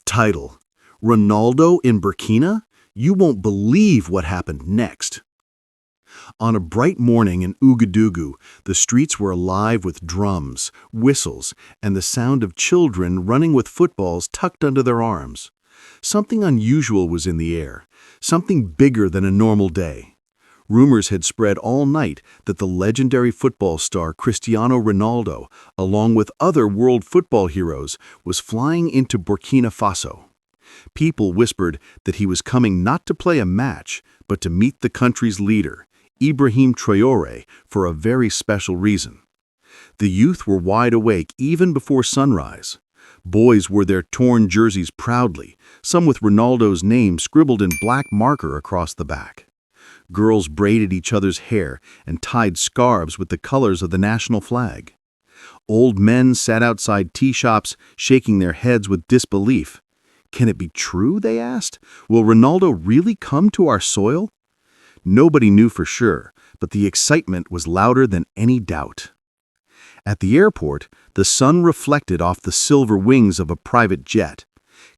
Title: Ronaldo in Burkina? You won't believe what happened next. On a bright morning in Ouagadougou, the streets were alive with drums, whistles, and the sound of children running with footballs tucked under their arms. Something unusual was in the air, something bigger than a normal day. Rumors had spread all night that the legendary football star Cristiano Ronaldo, along with other world football heroes, was flying into Burkina Faso. People whispered that he was coming not to play a match, but to meet the country's leader, Ibrahim Traoré, for a very special reason. The youth were wide awake even before sunrise. Boys wore their torn jerseys proudly, some with Ronaldo's name scribbled in black marker across the back. Girls braided each other's hair and tied scarves with the colors of the national flag. Old men sat outside tea shops, shaking their heads with disbelief. Can it be true, they asked? Will Ronaldo really come to our soil? Nobody knew for sure, but the excitement was louder than any doubt. At the airport, the sun reflected off the silver wings of a private jet.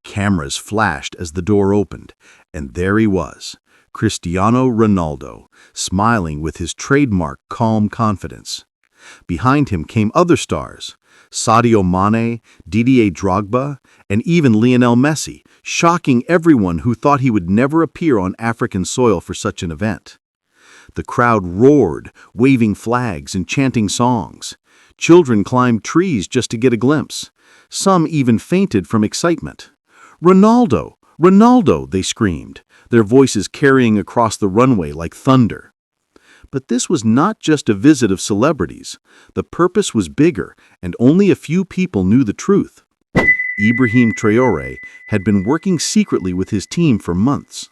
Cameras flashed as the door opened, and there he was, Cristiano Ronaldo, smiling with his trademark calm confidence. Behind him came other stars, Sadio Mané, Didier Drogba, and even Lionel Messi, shocking everyone who thought he would never appear on African soil for such an event. The crowd roared, waving flags and chanting songs. Children climbed trees just to get a glimpse. Some even fainted from excitement. "Ronaldo! Ronaldo!" they screamed, their voices carrying across the runway like thunder. But this was not just a visit of celebrities. The purpose was bigger, and only a few people knew the truth. Ibrahim Traoré had been working secretly with his team for months.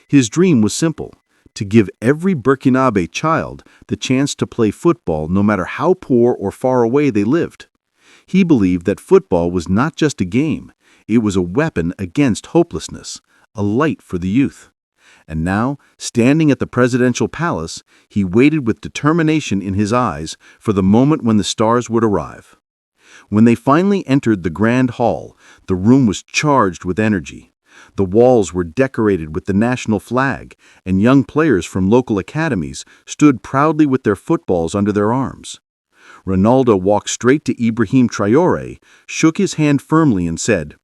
His dream was simple: to give every Burkinabe child the chance to play football no matter how poor or far away they lived. He believed that football was not just a game, it was a weapon against hopelessness, a light for the youth. And now, standing at the presidential palace, he waited with determination in his eyes for the moment when the stars would arrive. When they finally entered the grand hall, the room was charged with energy. The walls were decorated with the national flag, and young players from local academies stood proudly with their footballs under their arms. Ronaldo walked straight to Ibrahim Traoré, shook his hand firmly and said,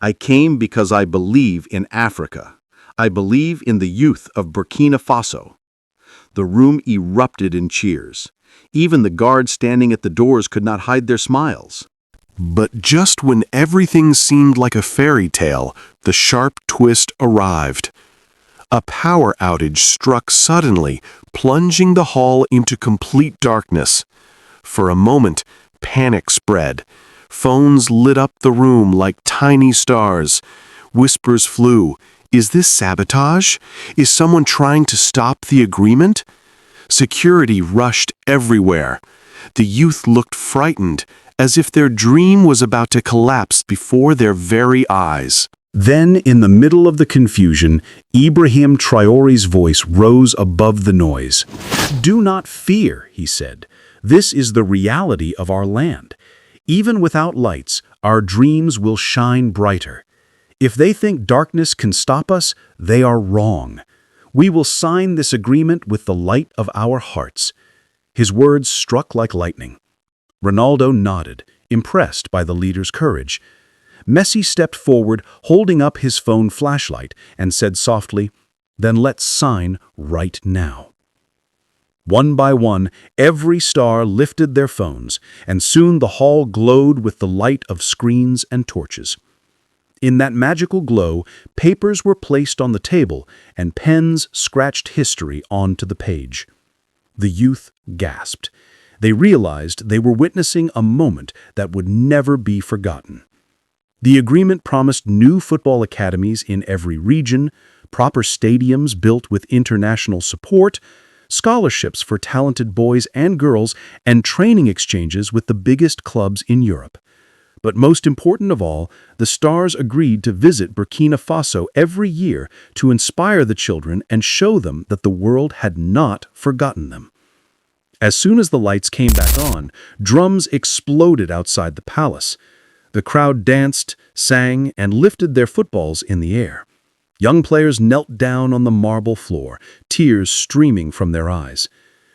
"I came because I believe in Africa. I believe in the youth of Burkina Faso." The room erupted in cheers. Even the guards standing at the doors could not hide their smiles. But just when everything seemed like a fairy tale, the sharp twist arrived. A power outage struck suddenly, plunging the hall into complete darkness. For a moment, panic spread. Phones lit up the room like tiny stars. Whispers flew. Is this sabotage? Is someone trying to stop the agreement? Security rushed everywhere. The youth looked frightened, as if their dream was about to collapse before their very eyes. Then, in the middle of the confusion, Ibrahim Traoré's voice rose above the noise. "Do not fear," he said. "This is the reality of our land. Even without lights, our dreams will shine brighter. If they think darkness can stop us, they are wrong. We will sign this agreement with the light of our hearts." His words struck like lightning. Ronaldo nodded, impressed by the leader's courage. Messi stepped forward, holding up his phone flashlight, and said softly, "Then let's sign right now." One by one, every star lifted their phones, and soon the hall glowed with the light of screens and torches. In that magical glow, papers were placed on the table, and pens scratched history onto the page. The youth gasped. They realized they were witnessing a moment that would never be forgotten. The agreement promised new football academies in every region, proper stadiums built with international support, scholarships for talented boys and girls, and training exchanges with the biggest clubs in Europe. But most important of all, the stars agreed to visit Burkina Faso every year to inspire the children and show them that the world had not forgotten them. As soon as the lights came back on, drums exploded outside the palace. The crowd danced, sang, and lifted their footballs in the air. Young players knelt down on the marble floor, tears streaming from their eyes.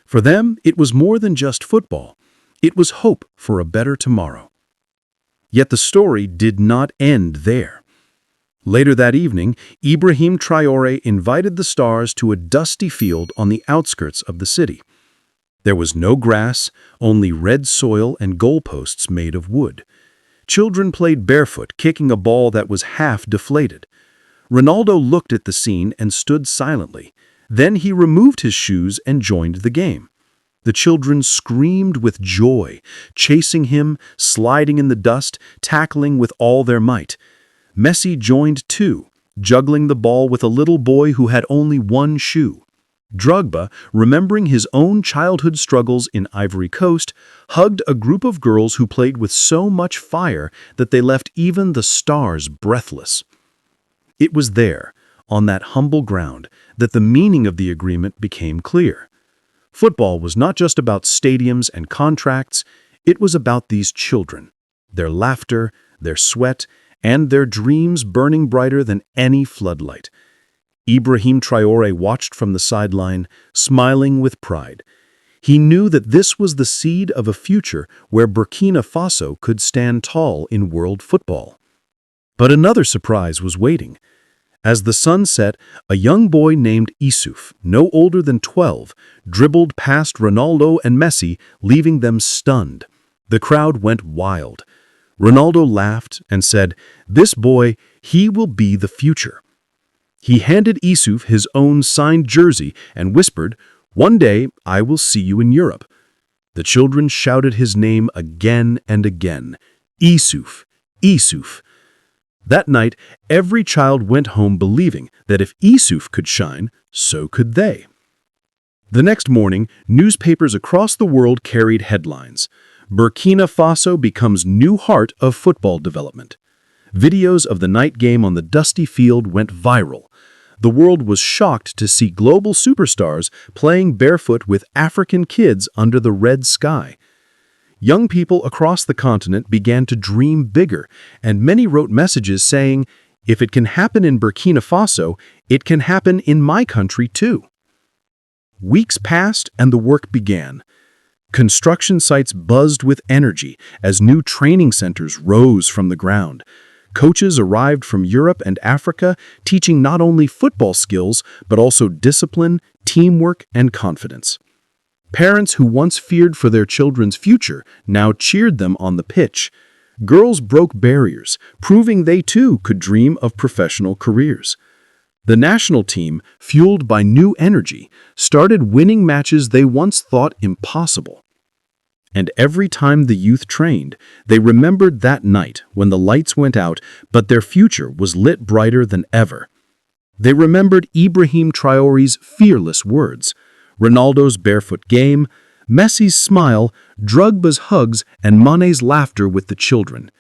For them, it was more than just football. It was hope for a better tomorrow. Yet the story did not end there. Later that evening, Ibrahim Traoré invited the stars to a dusty field on the outskirts of the city. There was no grass, only red soil and goalposts made of wood. Children played barefoot, kicking a ball that was half deflated. Ronaldo looked at the scene and stood silently. Then he removed his shoes and joined the game. The children screamed with joy, chasing him, sliding in the dust, tackling with all their might. Messi joined too, juggling the ball with a little boy who had only one shoe. Drogba, remembering his own childhood struggles in Ivory Coast, hugged a group of girls who played with so much fire that they left even the stars breathless. It was there, on that humble ground, that the meaning of the agreement became clear. Football was not just about stadiums and contracts, it was about these children, their laughter, their sweat, and their dreams burning brighter than any floodlight. Ibrahim Traoré watched from the sideline, smiling with pride. He knew that this was the seed of a future where Burkina Faso could stand tall in world football. But another surprise was waiting. As the sun set, a young boy named Issouf, no older than 12, dribbled past Ronaldo and Messi, leaving them stunned. The crowd went wild. Ronaldo laughed and said, "This boy, he will be the future." He handed Issouf his own signed jersey and whispered, "One day I will see you in Europe." The children shouted his name again and again, "Issouf, Issouf." That night, every child went home believing that if Issouf could shine, so could they. The next morning, newspapers across the world carried headlines. Burkina Faso becomes new heart of football development. Videos of the night game on the dusty field went viral. The world was shocked to see global superstars playing barefoot with African kids under the red sky. Young people across the continent began to dream bigger, and many wrote messages saying, "If it can happen in Burkina Faso, it can happen in my country too." Weeks passed and the work began. Construction sites buzzed with energy as new training centers rose from the ground. Coaches arrived from Europe and Africa, teaching not only football skills, but also discipline, teamwork, and confidence. Parents who once feared for their children's future now cheered them on the pitch. Girls broke barriers, proving they too could dream of professional careers. The national team, fueled by new energy, started winning matches they once thought impossible. And every time the youth trained, they remembered that night when the lights went out, but their future was lit brighter than ever. They remembered Ibrahim Traoré's fearless words, Ronaldo's barefoot game, Messi's smile, Drogba's hugs, and Mané's laughter with the children.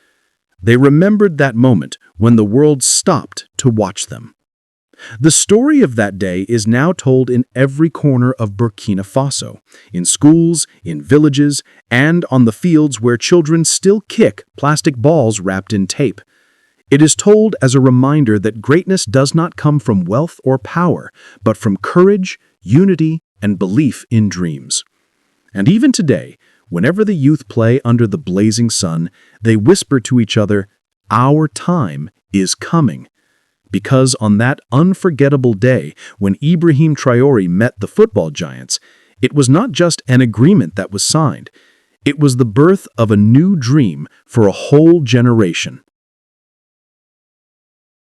They remembered that moment when the world stopped to watch them. The story of that day is now told in every corner of Burkina Faso, in schools, in villages, and on the fields where children still kick plastic balls wrapped in tape. It is told as a reminder that greatness does not come from wealth or power, but from courage, unity, and belief in dreams. And even today, whenever the youth play under the blazing sun, they whisper to each other, "Our time is coming." Because on that unforgettable day when Ibrahim Traoré met the football giants, it was not just an agreement that was signed. It was the birth of a new dream for a whole generation.